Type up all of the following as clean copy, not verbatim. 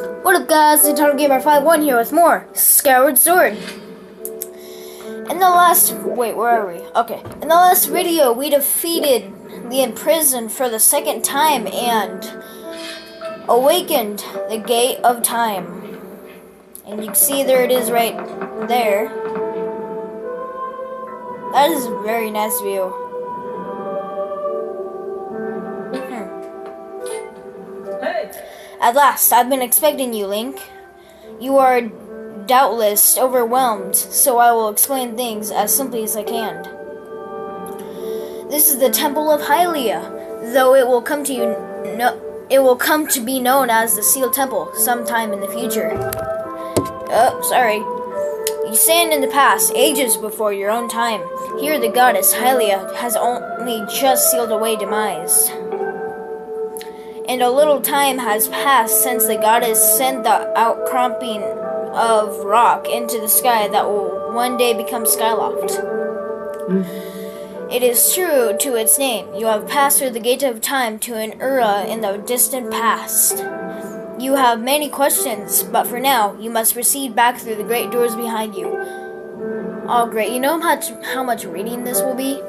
What up guys, it's Total Gamer 51 here with more Skyward Sword. In the last video we defeated the imprisoned for the second time and awakened the gate of time. And you can see there it is right there. That is a very nice view. At last, I've been expecting you, Link. You are doubtless overwhelmed, so I will explain things as simply as I can. This is the Temple of Hylia, though it will come to be known as the Sealed Temple sometime in the future. Oh, sorry. You stand in the past, ages before your own time. Here the goddess Hylia has only just sealed away demise. And a little time has passed since the goddess sent the outcropping of rock into the sky that will one day become Skyloft. It is true to its name. You have passed through the gate of time to an era in the distant past. You have many questions, but for now, you must proceed back through the great doors behind you. Oh great, you know how much reading this will be?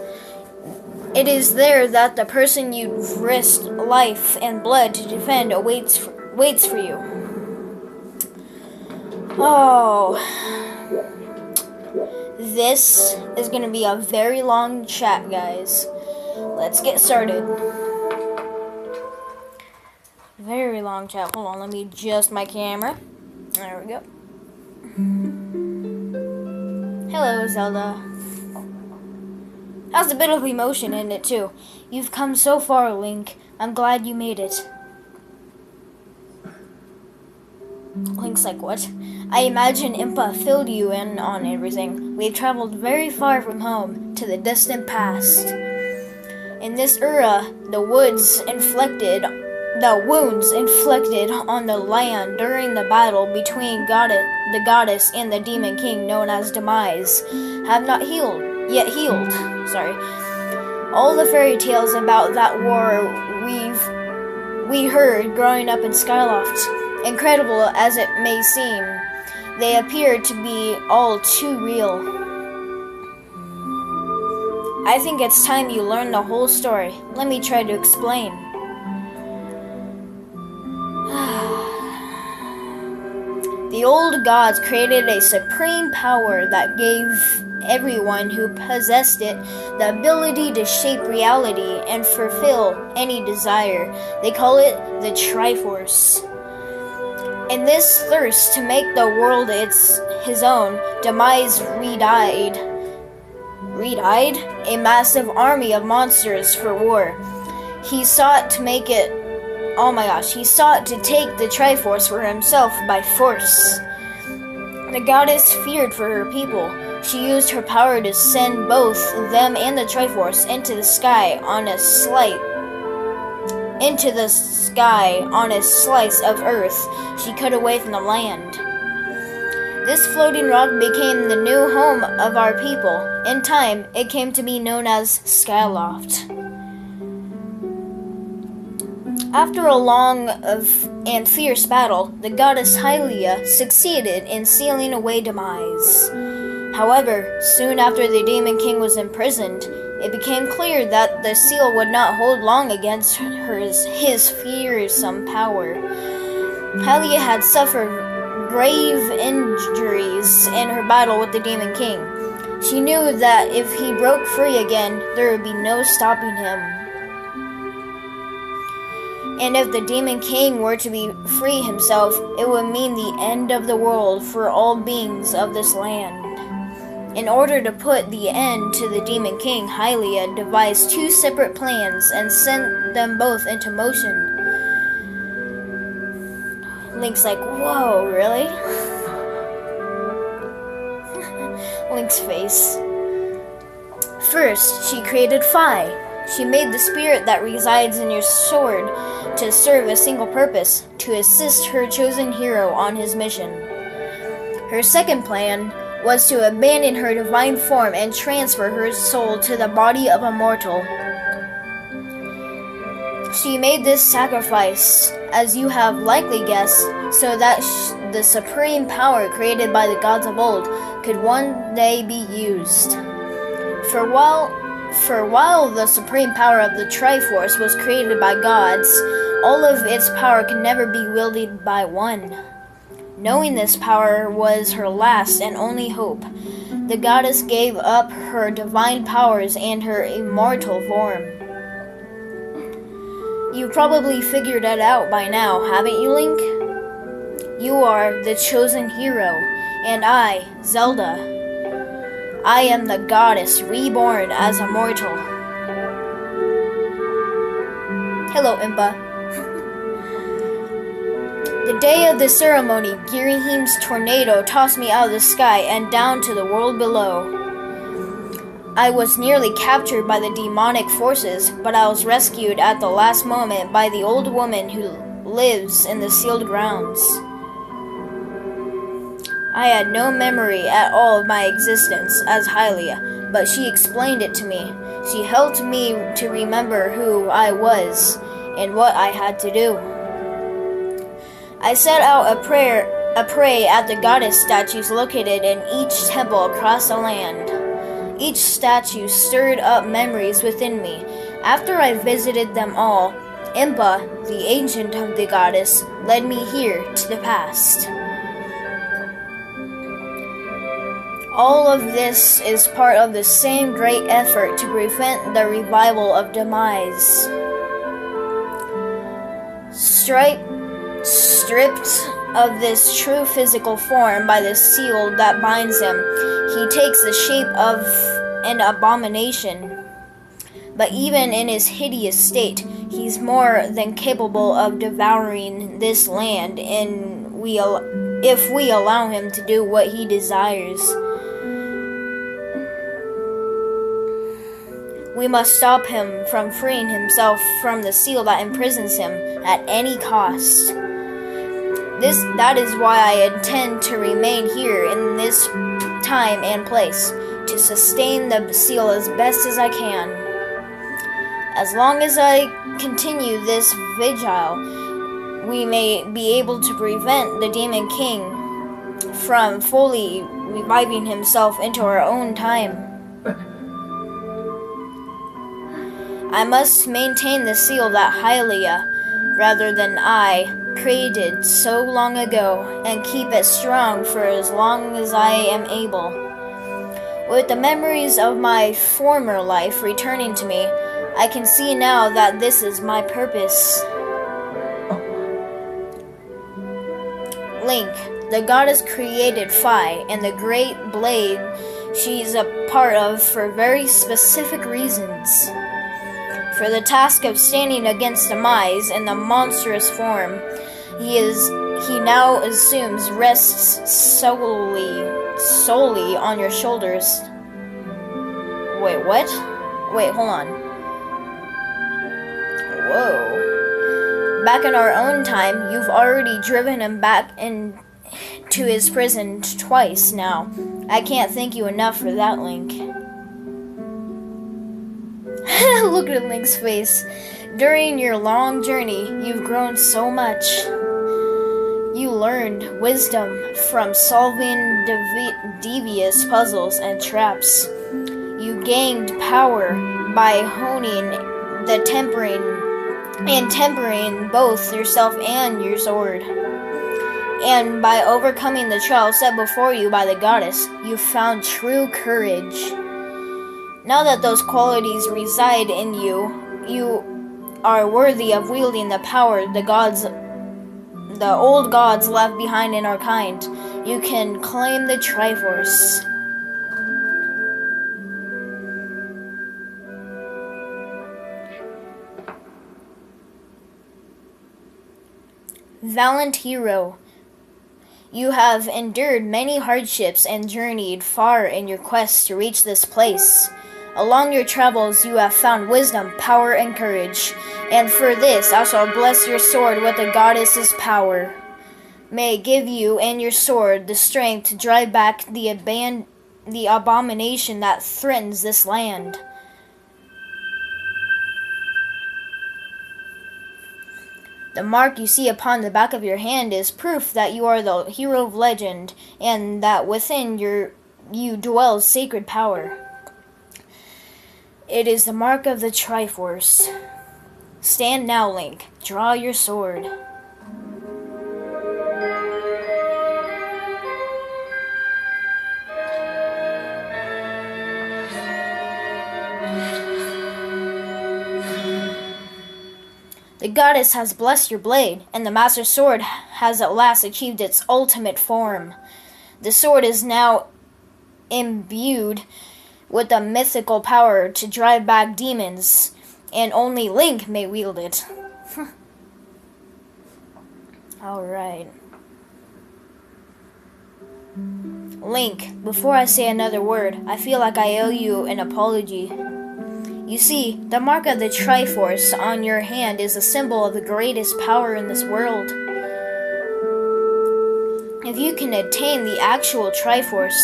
It is there that the person you've risked life and blood to defend waits for you. Oh, this is going to be a very long chat, guys. Let's get started. Very long chat. Hold on, let me adjust my camera. There we go. Hello, Zelda. Has a bit of emotion in it too. You've come so far, Link. I'm glad you made it. Link's like, what? I imagine Impa filled you in on everything. We've traveled very far from home, to the distant past. In this era, the wounds inflicted on the land during the battle between the goddess and the demon king known as Demise have not yet healed. All the fairy tales about that war we heard growing up in Skyloft, incredible as it may seem, they appear to be all too real. I think it's time you learn the whole story. Let me try to explain. The old gods created a supreme power that gave everyone who possessed it the ability to shape reality and fulfill any desire. They call it the Triforce. In this thirst to make the world his own, Demise re-eyed a massive army of monsters for war. He sought to take the Triforce for himself by force. The goddess feared for her people. She used her power to send both them and the Triforce into the sky on a slice of earth she cut away from the land. This floating rock became the new home of our people. In time, it came to be known as Skyloft. After a long and fierce battle, the goddess Hylia succeeded in sealing away Demise. However, soon after the Demon King was imprisoned, it became clear that the seal would not hold long against his fearsome power. Hylia had suffered grave injuries in her battle with the Demon King. She knew that if he broke free again, there would be no stopping him. And if the Demon King were to be free himself, it would mean the end of the world for all beings of this land. In order to put the end to the Demon King, Hylia devised two separate plans and sent them both into motion. Link's like, whoa, really? Link's face. First, she created Phi. She made the spirit that resides in your sword to serve a single purpose, to assist her chosen hero on his mission. Her second plan was to abandon her divine form and transfer her soul to the body of a mortal. She made this sacrifice, as you have likely guessed, so that the supreme power created by the gods of old could one day be used. For while the supreme power of the Triforce was created by gods, all of its power could never be wielded by one. Knowing this power was her last and only hope, the goddess gave up her divine powers and her immortal form. You've probably figured it out by now, haven't you, Link? You are the chosen hero, and I, Zelda, I am the goddess reborn as a mortal. Hello, Impa. The day of the ceremony, Girahim's tornado tossed me out of the sky and down to the world below. I was nearly captured by the demonic forces, but I was rescued at the last moment by the old woman who lives in the sealed grounds. I had no memory at all of my existence as Hylia, but she explained it to me. She helped me to remember who I was and what I had to do. I set out a pray at the goddess statues located in each temple across the land. Each statue stirred up memories within me. After I visited them all, Impa, the agent of the goddess, led me here to the past. All of this is part of the same great effort to prevent the revival of Demise. Stripped of this true physical form by the seal that binds him, he takes the shape of an abomination. But even in his hideous state, he's more than capable of devouring this land if we allow him to do what he desires. We must stop him from freeing himself from the seal that imprisons him at any cost. That is why I intend to remain here in this time and place, to sustain the seal as best as I can. As long as I continue this vigil, we may be able to prevent the Demon King from fully reviving himself into our own time. I must maintain the seal that Hylia, rather than I, created so long ago, and keep it strong for as long as I am able. With the memories of my former life returning to me, I can see now that this is my purpose. Link, the goddess created Phi and the great blade she's a part of for very specific reasons. For the task of standing against Demise in the monstrous form he now assumes rests solely on your shoulders. Wait, what? Wait, hold on. Whoa. Back in our own time, you've already driven him back into his prison twice now. I can't thank you enough for that, Link. Look at Link's face. During your long journey, you've grown so much. You learned wisdom from solving devious puzzles and traps. You gained power by honing the tempering both yourself and your sword. And by overcoming the trial set before you by the goddess, you found true courage. Now that those qualities reside in you, you are worthy of wielding the power the old gods left behind in our kind. You can claim the Triforce. Valiant hero, you have endured many hardships and journeyed far in your quest to reach this place. Along your travels you have found wisdom, power, and courage, and for this I shall bless your sword with the goddess's power. May it give you and your sword the strength to drive back the abomination that threatens this land. The mark you see upon the back of your hand is proof that you are the hero of legend, and that within you dwells sacred power. It is the mark of the Triforce. Stand now, Link. Draw your sword. The goddess has blessed your blade, and the Master Sword has at last achieved its ultimate form. The sword is now imbued with a mythical power to drive back demons, and only Link may wield it. Alright. Link, before I say another word, I feel like I owe you an apology. You see, the mark of the Triforce on your hand is a symbol of the greatest power in this world. If you can attain the actual Triforce,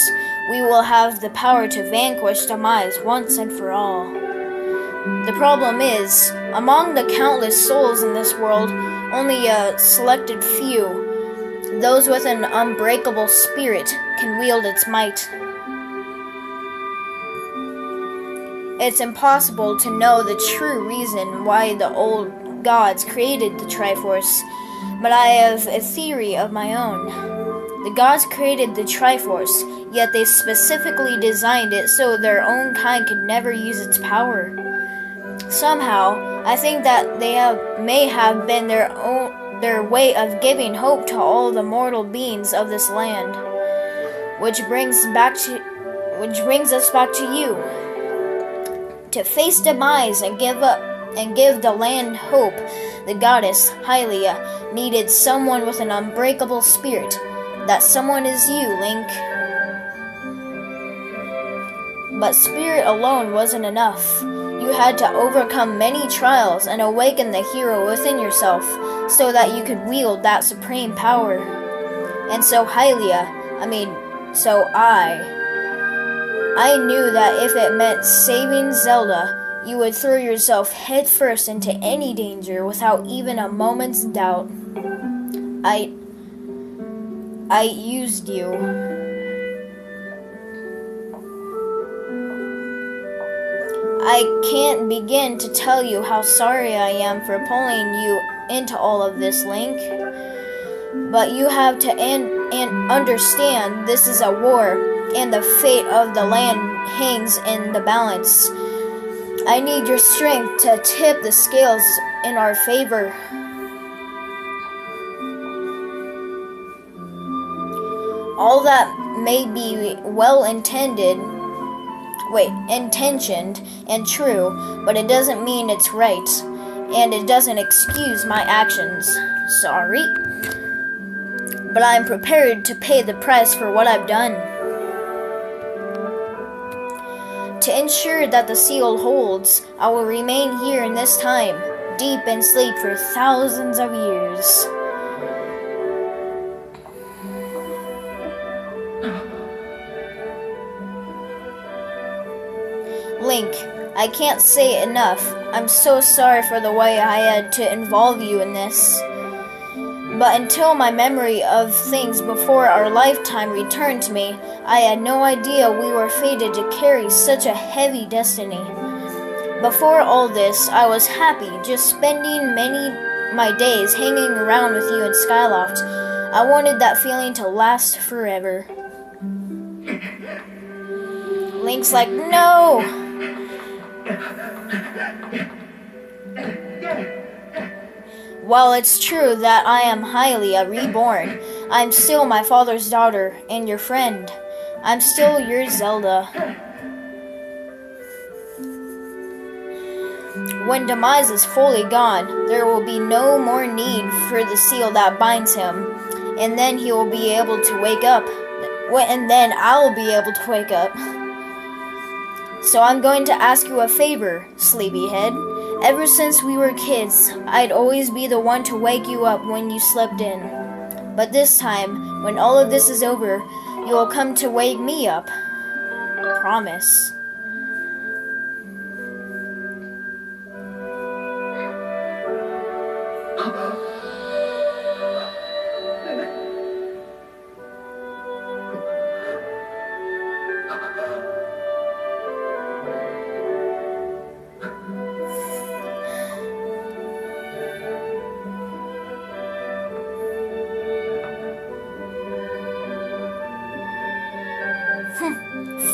we will have the power to vanquish demise once and for all. The problem is, among the countless souls in this world, only a selected few, those with an unbreakable spirit, can wield its might. It's impossible to know the true reason why the old gods created the Triforce, but I have a theory of my own. The gods created the Triforce, yet they specifically designed it so their own kind could never use its power. Somehow, I think that may have been their way of giving hope to all the mortal beings of this land, which brings us back to you. To face demise and give the land hope, the goddess Hylia needed someone with an unbreakable spirit. That someone is you, Link. But spirit alone wasn't enough. You had to overcome many trials and awaken the hero within yourself so that you could wield that supreme power. And so I knew that if it meant saving Zelda, you would throw yourself headfirst into any danger without even a moment's doubt. I used you. I can't begin to tell you how sorry I am for pulling you into all of this, Link. But you have to understand this is a war, and the fate of the land hangs in the balance. I need your strength to tip the scales in our favor. All that may be intentioned and true, but it doesn't mean it's right, and it doesn't excuse my actions. Sorry. But I'm prepared to pay the price for what I've done. To ensure that the seal holds, I will remain here in this time, deep in sleep for thousands of years. Link, I can't say it enough. I'm so sorry for the way I had to involve you in this. But until my memory of things before our lifetime returned to me, I had no idea we were fated to carry such a heavy destiny. Before all this, I was happy, just spending my days hanging around with you in Skyloft. I wanted that feeling to last forever. Link's like, no! While it's true that I am Hylia reborn, I'm still my father's daughter and your friend. I'm still your Zelda. When Demise is fully gone, there will be no more need for the seal that binds him, and then he will be able to wake up. And then I'll be able to wake up. So I'm going to ask you a favor, sleepyhead. Ever since we were kids, I'd always be the one to wake you up when you slept in. But this time, when all of this is over, you'll come to wake me up. Promise.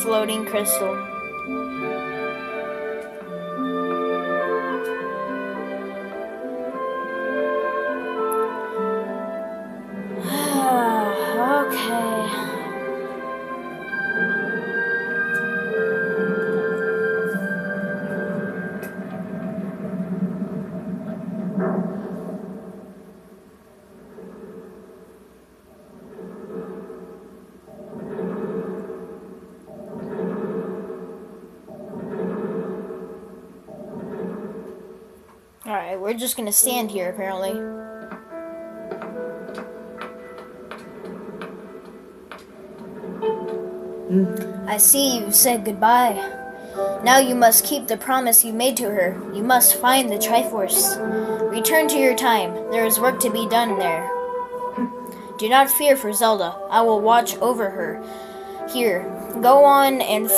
floating crystal. Okay. Alright, we're just gonna stand here, apparently. I see you said goodbye. Now you must keep the promise you made to her. You must find the Triforce. Return to your time. There is work to be done there. Do not fear for Zelda. I will watch over her. Here, go on and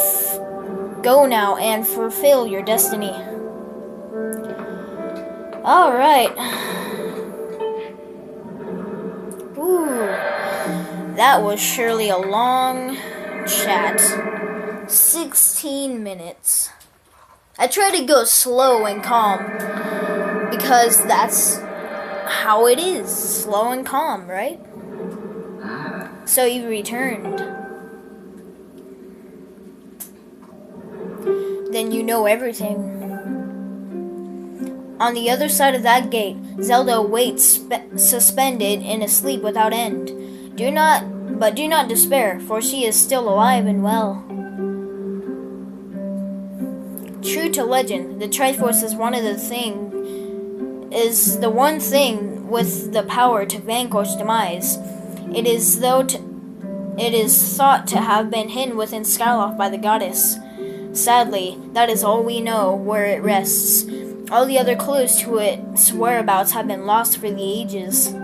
go now and fulfill your destiny. Alright. Ooh. That was surely a long chat. 16 minutes. I try to go slow and calm because that's how it is. Slow and calm, right? So you returned. Then you know everything. On the other side of that gate, Zelda awaits, suspended in a sleep without end. Do not despair, for she is still alive and well. True to legend, the Triforce is the one thing with the power to vanquish demise. It is thought to have been hidden within Skyloft by the goddess. Sadly, that is all we know where it rests. All the other clues to its whereabouts have been lost for the ages.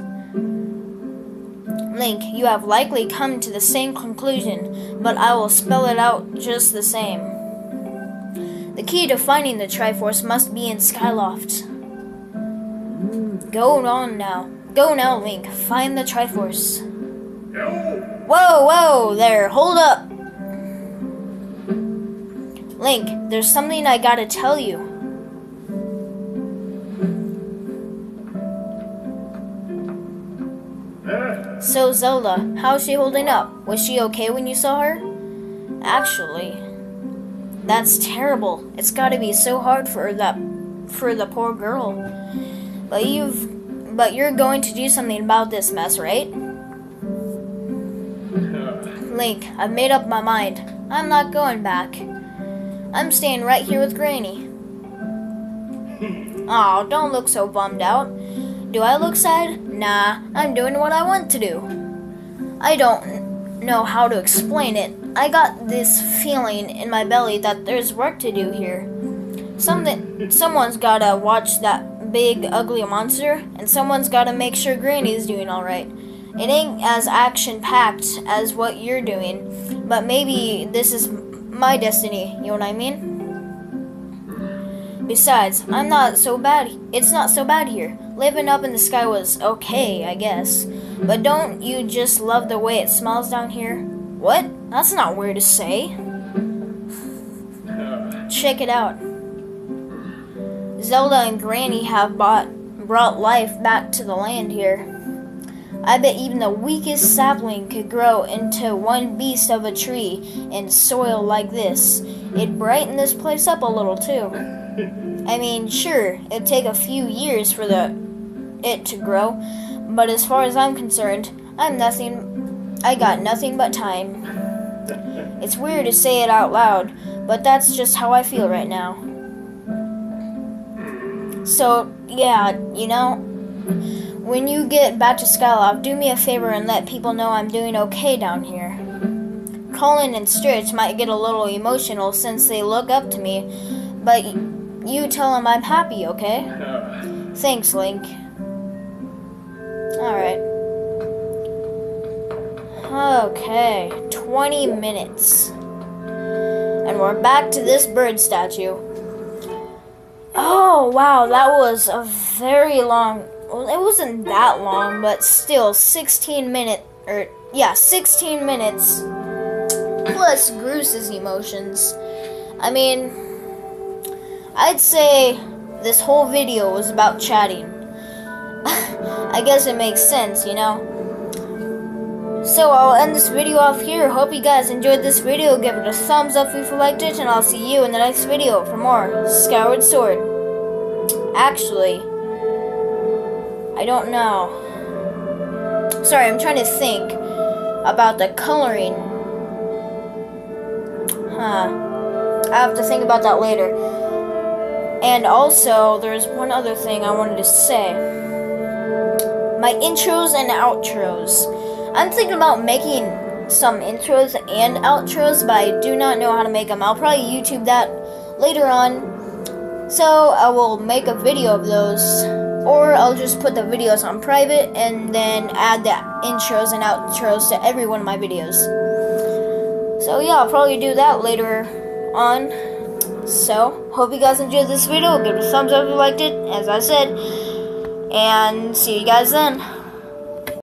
Link, you have likely come to the same conclusion, but I will spell it out just the same. The key to finding the Triforce must be in Skyloft. Go on now. Go now, Link. Find the Triforce. Whoa, there. Hold up. Link, there's something I gotta tell you. So Zelda, how's she holding up? Was she okay when you saw her? Actually, that's terrible. It's gotta be so hard for the poor girl. But you're going to do something about this mess, right? Link, I've made up my mind. I'm not going back. I'm staying right here with Granny. Aw, don't look so bummed out. Do I look sad? Nah, I'm doing what I want to do. I don't know how to explain it. I got this feeling in my belly that there's work to do here. Someone's gotta watch that big, ugly monster, and someone's gotta make sure Granny's doing alright. It ain't as action-packed as what you're doing, but maybe this is my destiny, you know what I mean? Besides, I'm not so bad. It's not so bad here. Living up in the sky was okay, I guess. But don't you just love the way it smells down here? What? That's not weird to say. Check it out. Zelda and Granny have brought life back to the land here. I bet even the weakest sapling could grow into one beast of a tree in soil like this. It'd brighten this place up a little too. I mean, sure, it'd take a few years for it to grow, but as far as I'm concerned, I got nothing but time. It's weird to say it out loud, but that's just how I feel right now. So, yeah, you know, when you get back to Skyloft, do me a favor and let people know I'm doing okay down here. Colin and Stritch might get a little emotional since they look up to me, but you tell them I'm happy, okay? Thanks, Link. Alright. Okay, 20 minutes. And we're back to this bird statue. Oh, wow, that was a very long... Well, it wasn't that long, but still, 16 minutes. plus Groos's emotions. I mean, I'd say this whole video was about chatting. I guess it makes sense, you know? So I'll end this video off here. Hope you guys enjoyed this video. Give it a thumbs up if you liked it, and I'll see you in the next video for more Skyward Sword. Actually, I don't know. Sorry, I'm trying to think about the coloring. I have to think about that later. And also, there's one other thing I wanted to say. My intros and outros. I'm thinking about making some intros and outros, but I do not know how to make them. I'll probably YouTube that later on. So I will make a video of those, or I'll just put the videos on private and then add the intros and outros to every one of my videos. So yeah, I'll probably do that later on. So, hope you guys enjoyed this video. Give it a thumbs up if you liked it, as I said. And see you guys then.